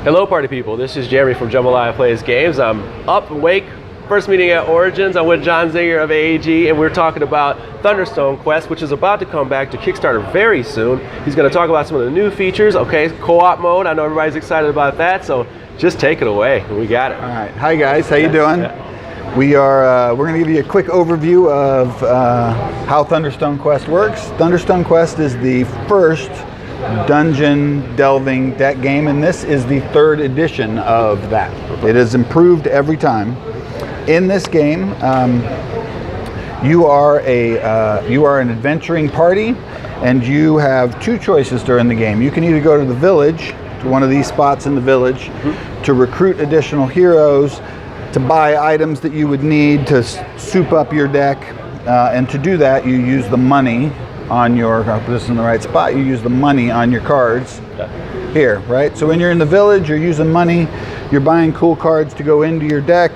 Hello party people, this is Jeremy from Jambalaya Plays Games. I'm up and wake, first meeting at Origins. I'm with John Zinger of AAG and we're talking about Thunderstone Quest, which is about to come back to Kickstarter very soon. He's going to talk about some of the new features. Okay, co-op mode, I know everybody's excited about that, so just take it away. We got it. All right, hi guys, how you doing? Yeah. We're going to give you a quick overview of how Thunderstone Quest works. Thunderstone Quest is the first dungeon delving deck game, and this is the third edition of that. It has improved every time. In this game, you are an adventuring party, and you have two choices during the game. You can either go to the village, to one of these spots in the village, to recruit additional heroes, to buy items that you would need to soup up your deck, and to do that, you use the money on your, I'll put this in the right spot, you use the money on your cards here, right? So when you're in the village, you're using money, you're buying cool cards to go into your deck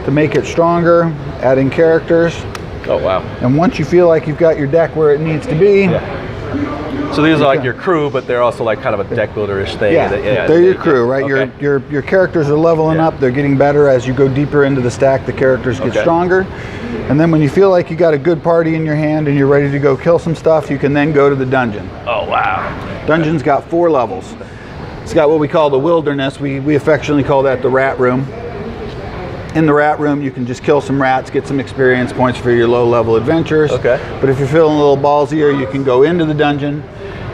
to make it stronger, adding characters. Oh wow. And once you feel like you've got your deck where it needs to be. So these are like your crew, but they're also like kind of a deck builder-ish thing. Yeah, they're your crew, right? Okay. Your characters are leveling up, they're getting better. As you go deeper into the stack, the characters get stronger. And then when you feel like you got a good party in your hand and you're ready to go kill some stuff, you can then go to the dungeon. Oh wow. Dungeon's got 4 levels. It's got what we call the wilderness. We affectionately call that the rat room. In the rat room, you can just kill some rats, get some experience points for your low-level adventures. Okay. But if you're feeling a little ballsier, you can go into the dungeon.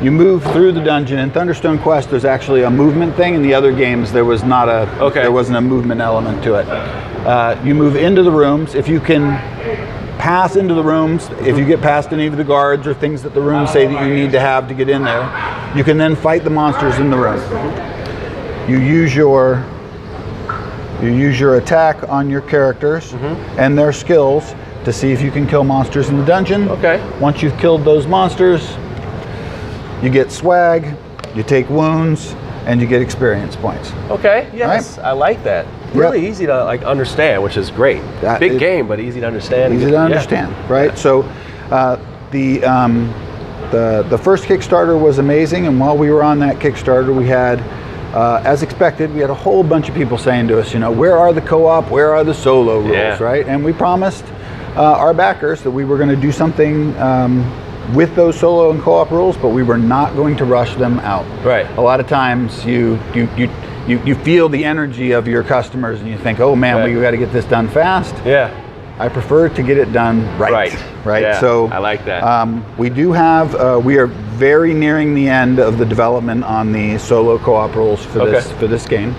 You move through the dungeon. In Thunderstone Quest, there's actually a movement thing. In the other games, there was not a there wasn't a movement element to it. You move into the rooms. If you can pass into the rooms, if you get past any of the guards or things that the rooms say that you need to have to get in there, you can then fight the monsters in the room. You use your attack on your characters and their skills to see if you can kill monsters in the dungeon. Okay. Once you've killed those monsters, you get swag, you take wounds, and you get experience points. Okay, yes, right? I like that. Really easy to like understand, which is great. Big game, but easy to understand. Easy to understand, right? So the first Kickstarter was amazing, and while we were on that Kickstarter, we had, as expected, we had a whole bunch of people saying to us, you know, where are the co-op, where are the solo rules, right? And we promised our backers that we were going to do something with those solo and co-op rules, but we were not going to rush them out. Right. A lot of times you feel the energy of your customers and you think, oh man, we got to get this done fast. Yeah. I prefer to get it done right. Yeah, so I like that. We do have, we are very nearing the end of the development on the solo co-op rules for this game.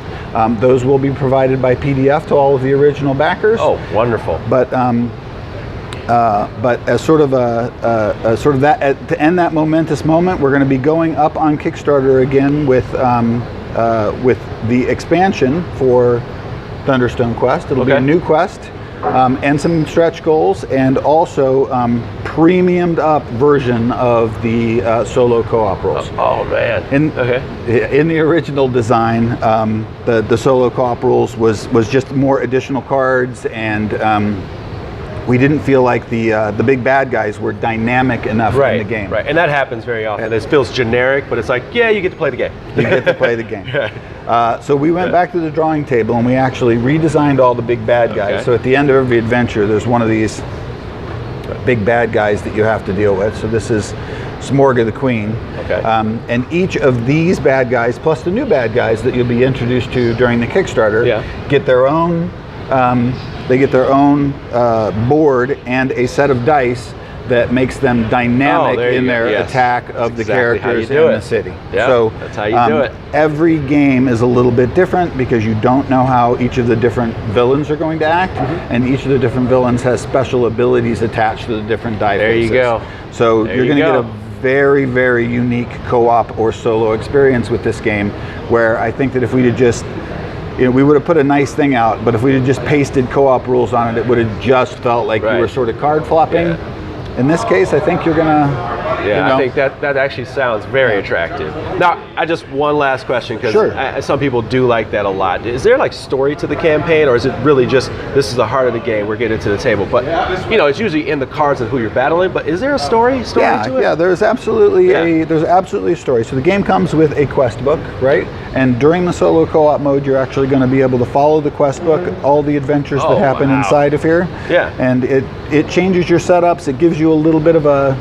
Those will be provided by PDF to all of the original backers. Oh, wonderful. But as sort of to end that momentous moment, we're going to be going up on Kickstarter again with the expansion for Thunderstone Quest. It'll be a new quest and some stretch goals, and also premiumed up version of the solo co-op rules. Oh man! In the original design, the solo co-op rules was just more additional cards, and we didn't feel like the big bad guys were dynamic enough in the game. Right, and that happens very often. It feels generic, but it's like, yeah, you get to play the game. You get to play the game. So we went back to the drawing table and we actually redesigned all the big bad guys. So at the end of every adventure, there's one of these big bad guys that you have to deal with. So this is Smorga the Queen. And each of these bad guys, plus the new bad guys that you'll be introduced to during the Kickstarter, get their own board and a set of dice that makes them dynamic in their attack of the characters in the city. So that's how you do it. Every game is a little bit different because you don't know how each of the different villains are going to act, and each of the different villains has special abilities attached to the different die faces. There you go. So you're going to get a very, very unique co-op or solo experience with this game, where I think that if we had just, you know, we would have put a nice thing out, but if we had just pasted co-op rules on it, it would have just felt like you were sort of card flopping. In this case, I think you're gonna. I think that actually sounds very attractive. Now, one last question, because some people do like that a lot. Is there like story to the campaign, or is it really just this is the heart of the game? We're getting to the table, but you know, it's usually in the cards and who you're battling. But is there a story to it? Yeah, there's absolutely a story. So the game comes with a quest book, right? And during the solo co-op mode, you're actually going to be able to follow the quest book, all the adventures that happen inside of here. Yeah. And it changes your setups. It gives you a little bit of a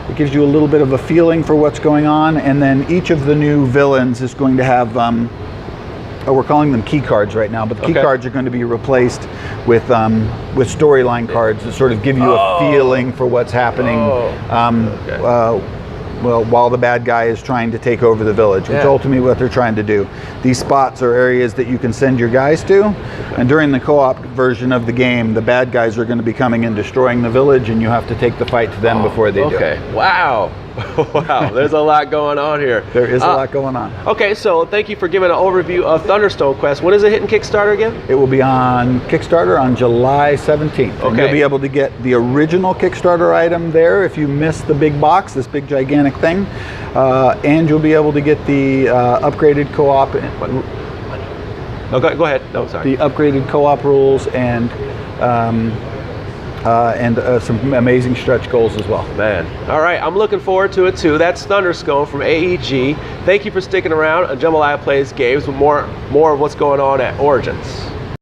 it gives you a little bit of a feeling for what's going on. And then each of the new villains is going to have we're calling them key cards right now, but the key cards are going to be replaced with storyline cards that sort of give you a feeling for what's happening. Well, while the bad guy is trying to take over the village, which ultimately what they're trying to do. These spots are areas that you can send your guys to, and during the co-op version of the game, the bad guys are going to be coming and destroying the village, and you have to take the fight to them before they do. Okay. Wow. Wow. There's a lot going on here. There is a lot going on. Okay, so thank you for giving an overview of Thunderstone Quest. When is it hitting Kickstarter again? It will be on Kickstarter on July 17th. Okay. And you'll be able to get the original Kickstarter item there if you miss the big box, this big gigantic thing. And you'll be able to get the upgraded co-op. No, go ahead. No, sorry. The upgraded co-op rules and some amazing stretch goals as well. Man. All right, I'm looking forward to it too. That's Thunderstone from AEG. Thank you for sticking around. Jambalaya Plays Games with more of what's going on at Origins.